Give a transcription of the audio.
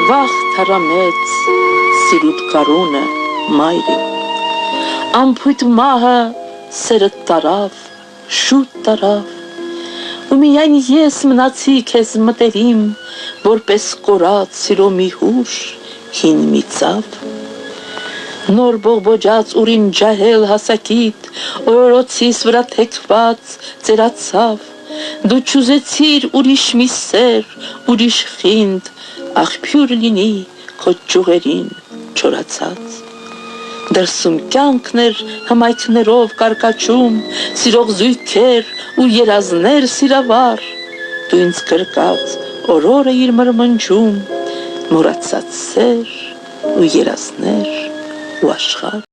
վաղ թարամեց սիրուտ կարունը մայրի, ամփույթ մահը սերդ տարավ, շուտ տարավ, ու միայն ես մնացի քեզ մտերիմ, որպես կորած սիրո մի հուշ, հին մի ծավ, նոր բողբոջած ուրին ջահել հասակիդ, օրորոցիս վրա թեքված ծերացավ, դու չուզեցիր ուրիշ մի սեր, ուրիշ խինդ, աղբյուր լինի քո ճյուղերին չորացած, դրսում կյանքն էր հմայքներով կարկաչում, սիրող զույգեր ու երազներ սիրավար, դու ինձ գրկած օրոր էիր մրմնջում, մոռացած սեր ու երազներ ու աշխարհ,